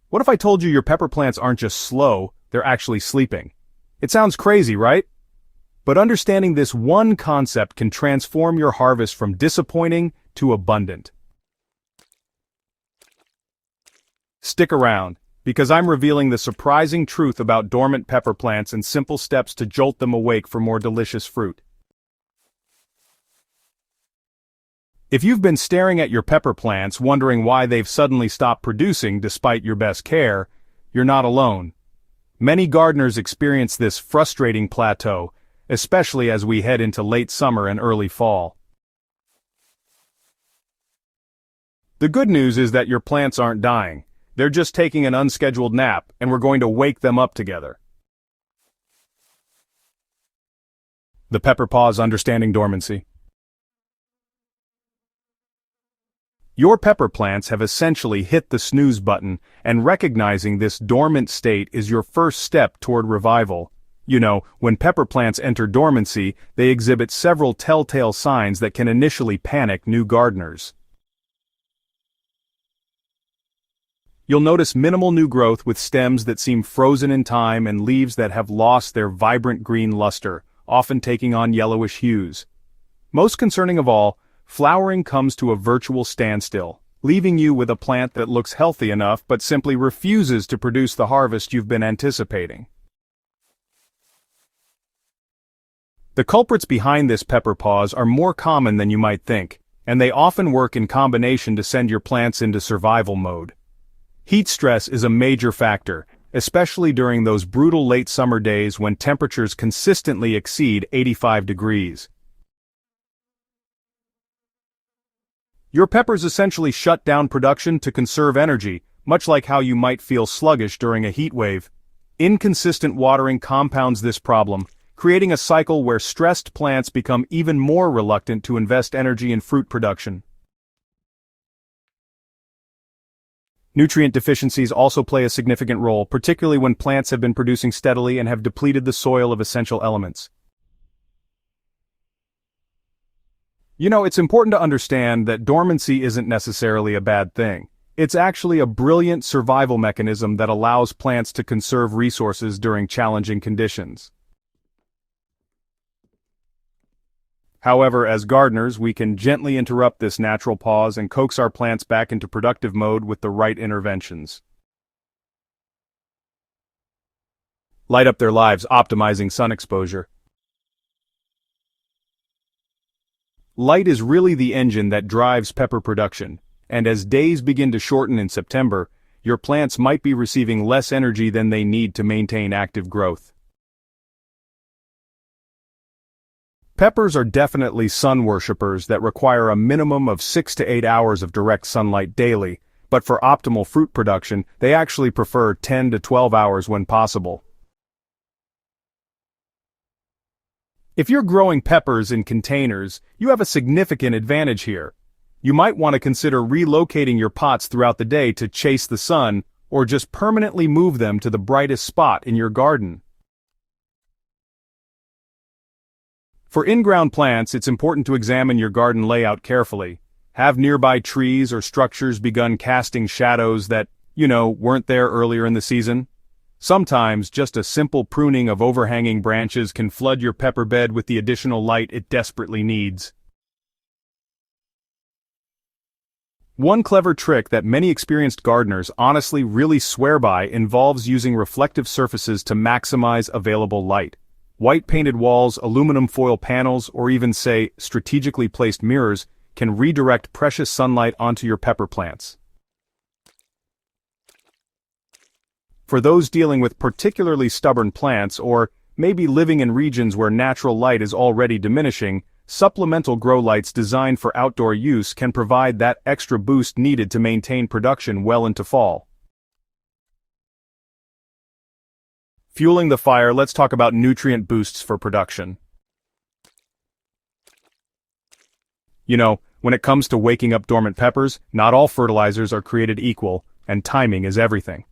What if I told you your pepper plants aren't just slow, they're actually sleeping? It sounds crazy, right? But understanding this one concept can transform your harvest from disappointing to abundant. Stick around, because I'm revealing the surprising truth about dormant pepper plants and simple steps to jolt them awake for more delicious fruit. If you've been staring at your pepper plants wondering why they've suddenly stopped producing despite your best care, you're not alone. Many gardeners experience this frustrating plateau, especially as we head into late summer and early fall. The good news is that your plants aren't dying. They're just taking an unscheduled nap, and we're going to wake them up together. The pepper pause understanding dormancy. Your pepper plants have essentially hit the snooze button, and recognizing this dormant state is your first step toward revival. You know, when pepper plants enter dormancy, they exhibit several telltale signs that can initially panic new gardeners. You'll notice minimal new growth with stems that seem frozen in time and leaves that have lost their vibrant green luster, often taking on yellowish hues. Most concerning of all, flowering comes to a virtual standstill, leaving you with a plant that looks healthy enough but simply refuses to produce the harvest you've been anticipating. The culprits behind this pepper pause are more common than you might think, and they often work in combination to send your plants into survival mode. Heat stress is a major factor, especially during those brutal late summer days when temperatures consistently exceed 85 degrees. Your peppers essentially shut down production to conserve energy, much like how you might feel sluggish during a heat wave. Inconsistent watering compounds this problem, creating a cycle where stressed plants become even more reluctant to invest energy in fruit production. Nutrient deficiencies also play a significant role, particularly when plants have been producing steadily and have depleted the soil of essential elements. You know, it's important to understand that dormancy isn't necessarily a bad thing. It's actually a brilliant survival mechanism that allows plants to conserve resources during challenging conditions. However, as gardeners, we can gently interrupt this natural pause and coax our plants back into productive mode with the right interventions. Light up their lives, optimizing sun exposure. Light is really the engine that drives pepper production, and as days begin to shorten in September, your plants might be receiving less energy than they need to maintain active growth. Peppers are definitely sun worshippers that require a minimum of 6 to 8 hours of direct sunlight daily, but for optimal fruit production, they actually prefer 10 to 12 hours when possible. If you're growing peppers in containers, you have a significant advantage here. You might want to consider relocating your pots throughout the day to chase the sun, or just permanently move them to the brightest spot in your garden. For in-ground plants, it's important to examine your garden layout carefully. Have nearby trees or structures begun casting shadows that, weren't there earlier in the season? Sometimes, just a simple pruning of overhanging branches can flood your pepper bed with the additional light it desperately needs. One clever trick that many experienced gardeners honestly really swear by involves using reflective surfaces to maximize available light. White painted walls, aluminum foil panels, or even, say, strategically placed mirrors can redirect precious sunlight onto your pepper plants. For those dealing with particularly stubborn plants or maybe living in regions where natural light is already diminishing, supplemental grow lights designed for outdoor use can provide that extra boost needed to maintain production well into fall. Fueling the fire, let's talk about nutrient boosts for production. When it comes to waking up dormant peppers, not all fertilizers are created equal, and timing is everything.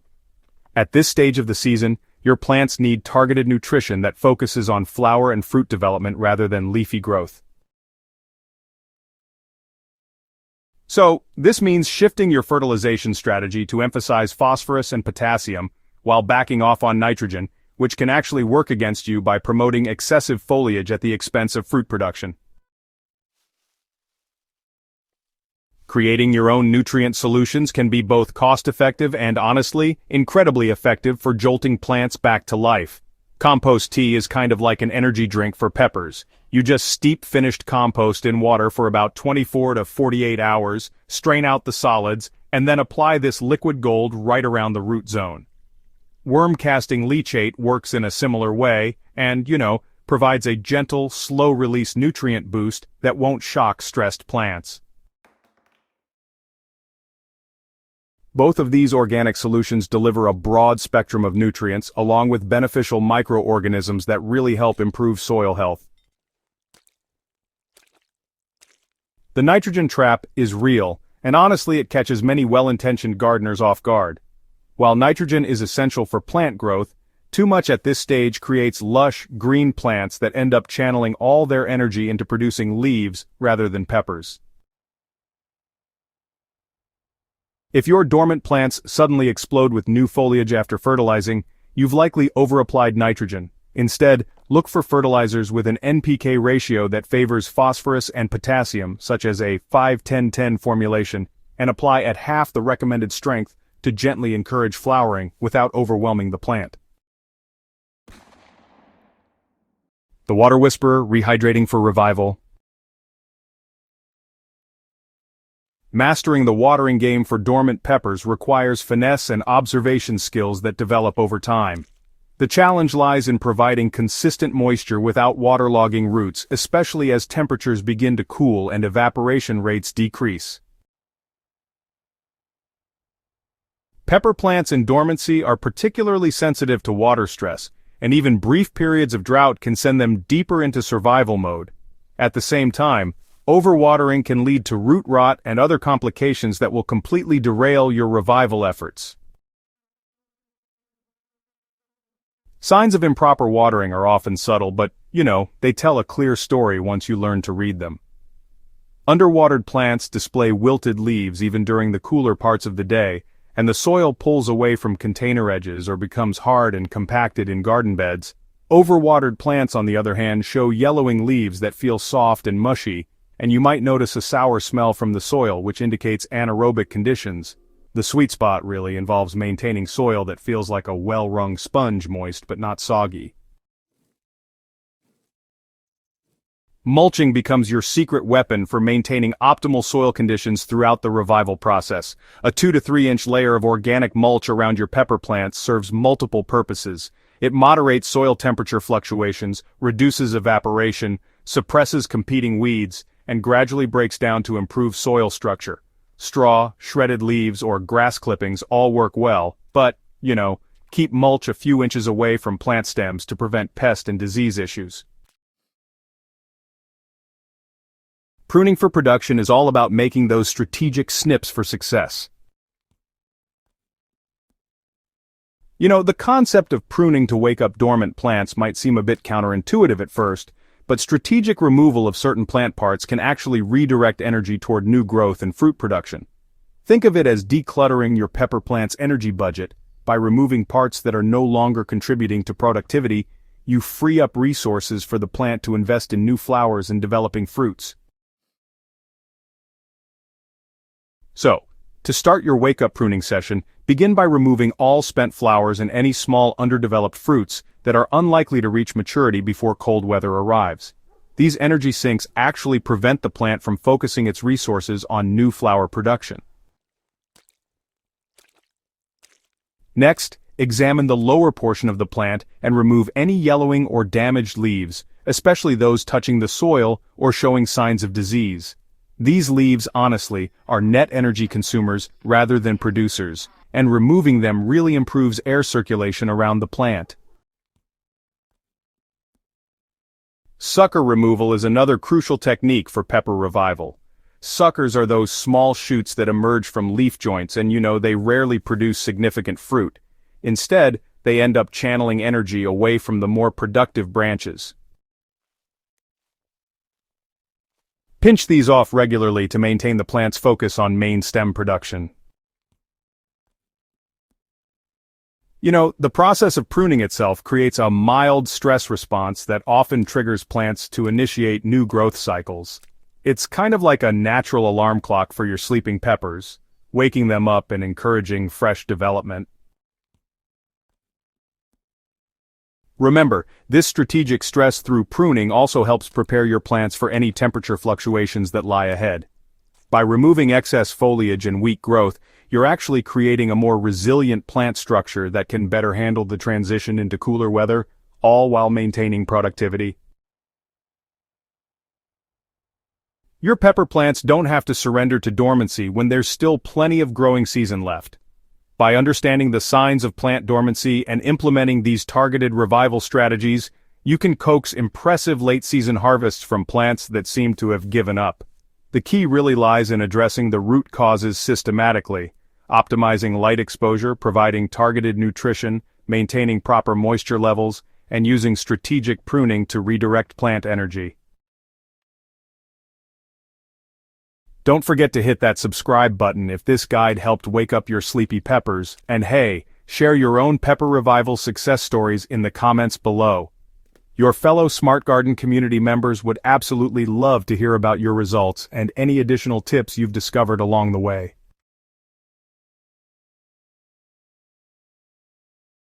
At this stage of the season, your plants need targeted nutrition that focuses on flower and fruit development rather than leafy growth. So, this means shifting your fertilization strategy to emphasize phosphorus and potassium, while backing off on nitrogen, which can actually work against you by promoting excessive foliage at the expense of fruit production. Creating your own nutrient solutions can be both cost-effective and, honestly, incredibly effective for jolting plants back to life. Compost tea is kind of like an energy drink for peppers. You just steep finished compost in water for about 24 to 48 hours, strain out the solids, and then apply this liquid gold right around the root zone. Worm-casting leachate works in a similar way and, provides a gentle, slow-release nutrient boost that won't shock stressed plants. Both of these organic solutions deliver a broad spectrum of nutrients along with beneficial microorganisms that really help improve soil health. The nitrogen trap is real, and honestly it catches many well-intentioned gardeners off guard. While nitrogen is essential for plant growth, too much at this stage creates lush, green plants that end up channeling all their energy into producing leaves rather than peppers. If your dormant plants suddenly explode with new foliage after fertilizing, you've likely overapplied nitrogen. Instead, look for fertilizers with an NPK ratio that favors phosphorus and potassium, such as a 5-10-10 formulation, and apply at half the recommended strength to gently encourage flowering without overwhelming the plant. The Water Whisperer, Rehydrating for Revival. Mastering the watering game for dormant peppers requires finesse and observation skills that develop over time. The challenge lies in providing consistent moisture without waterlogging roots, especially as temperatures begin to cool and evaporation rates decrease. Pepper plants in dormancy are particularly sensitive to water stress, and even brief periods of drought can send them deeper into survival mode. At the same time, overwatering can lead to root rot and other complications that will completely derail your revival efforts. Signs of improper watering are often subtle, but, they tell a clear story once you learn to read them. Underwatered plants display wilted leaves even during the cooler parts of the day, and the soil pulls away from container edges or becomes hard and compacted in garden beds. Overwatered plants, on the other hand, show yellowing leaves that feel soft and mushy, and you might notice a sour smell from the soil, which indicates anaerobic conditions. The sweet spot really involves maintaining soil that feels like a well-wrung sponge, moist but not soggy. Mulching becomes your secret weapon for maintaining optimal soil conditions throughout the revival process. A 2 to 3 inch layer of organic mulch around your pepper plants serves multiple purposes. It moderates soil temperature fluctuations, reduces evaporation, suppresses competing weeds, and gradually breaks down to improve soil structure. Straw, shredded leaves, or grass clippings all work well, but, keep mulch a few inches away from plant stems to prevent pest and disease issues. Pruning for production is all about making those strategic snips for success. The concept of pruning to wake up dormant plants might seem a bit counterintuitive at first, but strategic removal of certain plant parts can actually redirect energy toward new growth and fruit production. Think of it as decluttering your pepper plant's energy budget. By removing parts that are no longer contributing to productivity, you free up resources for the plant to invest in new flowers and developing fruits. So, to start your wake-up pruning session, begin by removing all spent flowers and any small underdeveloped fruits that are unlikely to reach maturity before cold weather arrives. These energy sinks actually prevent the plant from focusing its resources on new flower production. Next, examine the lower portion of the plant and remove any yellowing or damaged leaves, especially those touching the soil or showing signs of disease. These leaves, honestly, are net energy consumers rather than producers, and removing them really improves air circulation around the plant. Sucker removal is another crucial technique for pepper revival. Suckers are those small shoots that emerge from leaf joints and they rarely produce significant fruit. Instead, they end up channeling energy away from the more productive branches. Pinch these off regularly to maintain the plant's focus on main stem production. The process of pruning itself creates a mild stress response that often triggers plants to initiate new growth cycles. It's kind of like a natural alarm clock for your sleeping peppers, waking them up and encouraging fresh development. Remember, this strategic stress through pruning also helps prepare your plants for any temperature fluctuations that lie ahead. By removing excess foliage and weak growth, you're actually creating a more resilient plant structure that can better handle the transition into cooler weather, all while maintaining productivity. Your pepper plants don't have to surrender to dormancy when there's still plenty of growing season left. By understanding the signs of plant dormancy and implementing these targeted revival strategies, you can coax impressive late-season harvests from plants that seem to have given up. The key really lies in addressing the root causes systematically, optimizing light exposure, providing targeted nutrition, maintaining proper moisture levels, and using strategic pruning to redirect plant energy. Don't forget to hit that subscribe button if this guide helped wake up your sleepy peppers, and hey, share your own pepper revival success stories in the comments below. Your fellow Smart Garden community members would absolutely love to hear about your results and any additional tips you've discovered along the way.